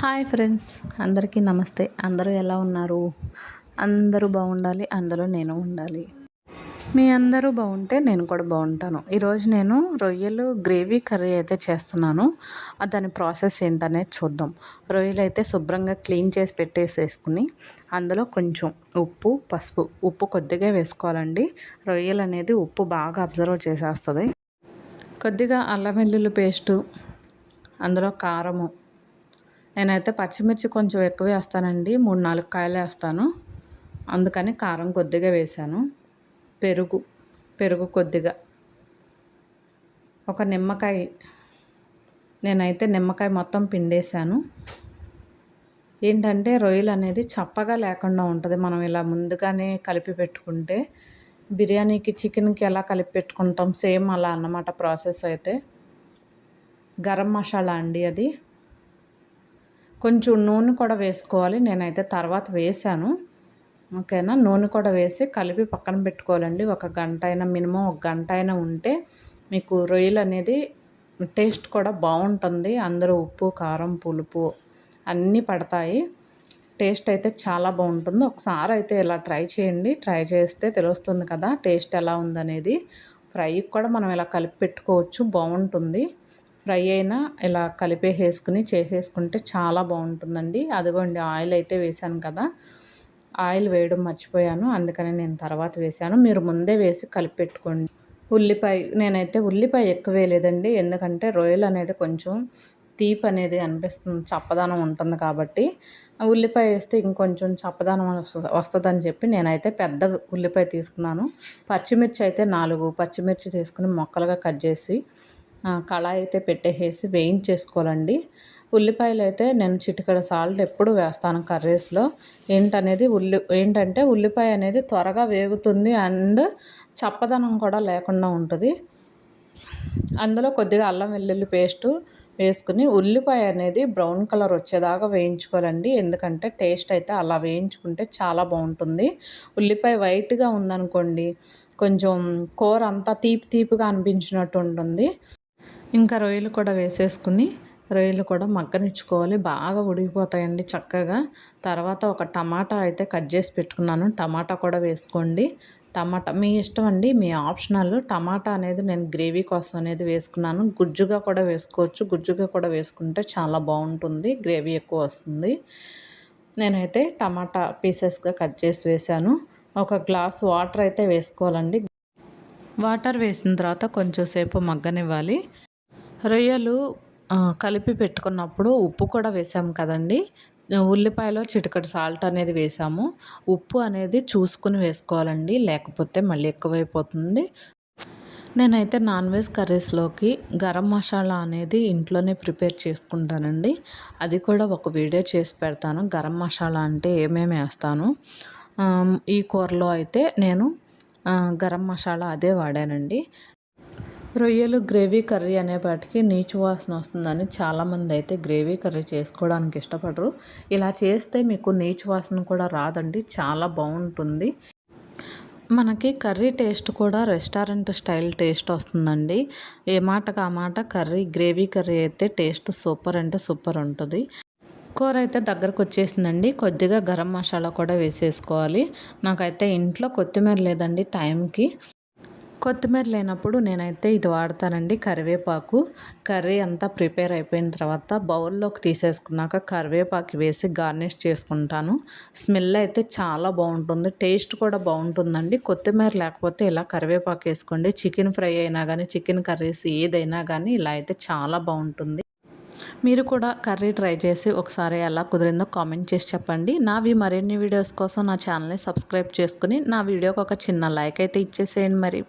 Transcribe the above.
Hi friends, అందరికీ నమస్తే. అందరూ ఎలా ఉన్నారు? అందరూ బాగుండాలి, అందులో నేను ఉండాలి. మీ అందరూ బాగుంటే నేను కూడా బాగుంటాను. ఈరోజు నేను రొయ్యలు గ్రేవీ కర్రీ అయితే చేస్తున్నాను. దాని ప్రాసెస్ ఏంటనేది చూద్దాం. రొయ్యలు అయితే శుభ్రంగా క్లీన్ చేసి పెట్టేసేసుకుని అందులో కొంచెం ఉప్పు, పసుపు. ఉప్పు కొద్దిగా వేసుకోవాలండి. రొయ్యలు అనేది ఉప్పు బాగా అబ్జర్వ్ చేసేస్తుంది. కొద్దిగా అల్లం వెల్లుల్లి పేస్టు, అందులో కారము. నేనైతే పచ్చిమిర్చి కొంచెం ఎక్కువ వేస్తానండి, 3-4 కాయలు వేస్తాను, అందుకని కారం కొద్దిగా వేసాను. పెరుగు కొద్దిగా, ఒక నిమ్మకాయ. నేనైతే నిమ్మకాయ మొత్తం పిండేశాను. ఏంటంటే రొయ్యలు అనేది చప్పగా లేకుండా ఉంటుంది. మనం ఇలా ముందుగానే కలిపి పెట్టుకుంటే బిర్యానీకి, చికెన్కి ఎలా కలిపి పెట్టుకుంటాం సేమ్ అలా అన్నమాట ప్రాసెస్. అయితే గరం మసాలా అండి అది. కొంచెం నూనె కూడా వేసుకోవాలి. నేనైతే తర్వాత వేసాను, ఓకేనా. నూనె కూడా వేసి కలిపి పక్కన పెట్టుకోవాలండి. ఒక గంట అయినా, మినిమం ఒక గంట అయినా ఉంటే మీకు రొయ్యలు అనేది టేస్ట్ కూడా బాగుంటుంది. అందరూ ఉప్పు, కారం, పులుపు అన్నీ పడతాయి. టేస్ట్ అయితే చాలా బాగుంటుంది. ఒకసారి అయితే ఇలా ట్రై చేయండి. ట్రై చేస్తే తెలుస్తుంది కదా టేస్ట్ ఎలా ఉందనేది. ఫ్రైకి కూడా మనం ఇలా కలిపి పెట్టుకోవచ్చు, బాగుంటుంది. ఫ్రై అయినా ఇలా కలిపేసుకుని చేసేసుకుంటే చాలా బాగుంటుందండి. అదిగోండి ఆయిల్ అయితే వేసాను కదా, ఆయిల్ వేయడం మర్చిపోయాను, అందుకని నేను తర్వాత వేసాను. మీరు ముందే వేసి కలిపి పెట్టుకోండి. నేనైతే ఉల్లిపాయ ఎక్కువ వేయలేదండి, ఎందుకంటే రొయ్యలు అనేది కొంచెం తీపి అనేది అనిపిస్తుంది, చప్పదనం ఉంటుంది కాబట్టి. ఉల్లిపాయ వేస్తే ఇంకొంచెం చప్పదనం వస్తుందని చెప్పి నేనైతే పెద్ద ఉల్లిపాయ తీసుకున్నాను. పచ్చిమిర్చి అయితే 4 పచ్చిమిర్చి తీసుకుని ముక్కలుగా కట్ చేసి కళాయి అయితే పెట్టేసి వేయించేసుకోవాలండి. ఉల్లిపాయలు అయితే నేను చిటికెడు సాల్ట్ ఎప్పుడు వేస్తాను కర్రీస్లో. ఏంటంటే ఉల్లిపాయ అనేది త్వరగా వేగుతుంది అండ్ చప్పదనం కూడా లేకుండా ఉంటుంది. అందులో కొద్దిగా అల్లం వెల్లుల్లి పేస్టు వేసుకుని ఉల్లిపాయ అనేది బ్రౌన్ కలర్ వచ్చేదాకా వేయించుకోవాలండి. ఎందుకంటే టేస్ట్ అయితే అలా వేయించుకుంటే చాలా బాగుంటుంది. ఉల్లిపాయ వైట్గా ఉందనుకోండి, కొంచెం కూర అంతా తీపిగా అనిపించినట్టు ఉంటుంది. ఇంకా రొయ్యలు కూడా వేసేసుకుని రొయ్యలు కూడా మగ్గనిచ్చుకోవాలి. బాగా ఉడికిపోతాయండి చక్కగా. తర్వాత ఒక టమాటా అయితే కట్ చేసి పెట్టుకున్నాను, టమాటా కూడా వేసుకోండి. టమాటా మీ ఇష్టం అండి, మీ ఆప్షనల్. టమాటా అనేది నేను గ్రేవీ కోసం అనేది వేసుకున్నాను. గుజ్జుగా కూడా వేసుకోవచ్చు. గుజ్జుగా కూడా వేసుకుంటే చాలా బాగుంటుంది, గ్రేవీ ఎక్కువ వస్తుంది. నేనైతే టమాటా పీసెస్గా కట్ చేసి వేసాను. ఒక గ్లాస్ వాటర్ అయితే వేసుకోవాలండి. వాటర్ వేసిన తర్వాత కొంచెం సేపు మగ్గనివ్వాలి. రొయ్యలు కలిపి పెట్టుకున్నప్పుడు ఉప్పు కూడా వేసాము కదండి. ఉల్లిపాయలో చిటికెడు సాల్ట్ అనేది వేసాము. ఉప్పు అనేది చూసుకుని వేసుకోవాలండి, లేకపోతే మళ్ళీ ఎక్కువైపోతుంది. నేనైతే నాన్ వెజ్ కర్రీస్లోకి గరం మసాలా అనేది ఇంట్లోనే ప్రిపేర్ చేసుకుంటానండి. అది కూడా ఒక వీడియో చేసి పెడతాను. గరం మసాలా అంటే ఏమేమి వేస్తాను. ఈ కూరలో అయితే నేను గరం మసాలా అదే వాడానండి. రొయ్యలు గ్రేవీ కర్రీ అనేపాటికి నీచు వాసన వస్తుందని చాలామంది అయితే గ్రేవీ కర్రీ చేసుకోవడానికి ఇష్టపడరు. ఇలా చేస్తే మీకు నీచు వాసన కూడా రాదండి, చాలా బాగుంటుంది. మనకి కర్రీ టేస్ట్ కూడా రెస్టారెంట్ స్టైల్ టేస్ట్ వస్తుందండి. ఏ మాటకు ఆ మాట గ్రేవీ కర్రీ అయితే టేస్ట్ సూపర్ అంటే సూపర్ ఉంటుంది. కూర అయితే దగ్గరకు వచ్చేసిందండి. కొద్దిగా గరం మసాలా కూడా వేసేసుకోవాలి. నాకైతే ఇంట్లో కొత్తిమీర లేదండి టైంకి. కొత్తిమీర లేనప్పుడు నేనైతే ఇది వాడతానండి, కరివేపాకు. కర్రీ అంతా ప్రిపేర్ అయిపోయిన తర్వాత బౌల్లోకి తీసేసుకున్నాక కరివేపాకు వేసి గార్నిష్ చేసుకుంటాను. స్మెల్ అయితే చాలా బాగుంటుంది, టేస్ట్ కూడా బాగుంటుందండి. కొత్తిమీర లేకపోతే ఇలా కరివేపాకు వేసుకోండి. చికెన్ ఫ్రై అయినా కానీ, చికెన్ కర్రీస్ ఏదైనా కానీ ఇలా అయితే చాలా బాగుంటుంది. మీరు కూడా కర్రీ ట్రై చేసి ఒకసారి ఎలా కుదిరిందో కామెంట్ చేసి చెప్పండి. నావి మరిన్ని వీడియోస్ కోసం నా ఛానల్ని సబ్స్క్రైబ్ చేసుకుని నా వీడియోకి ఒక చిన్న లైక్ అయితే ఇచ్చేసేయండి మరి.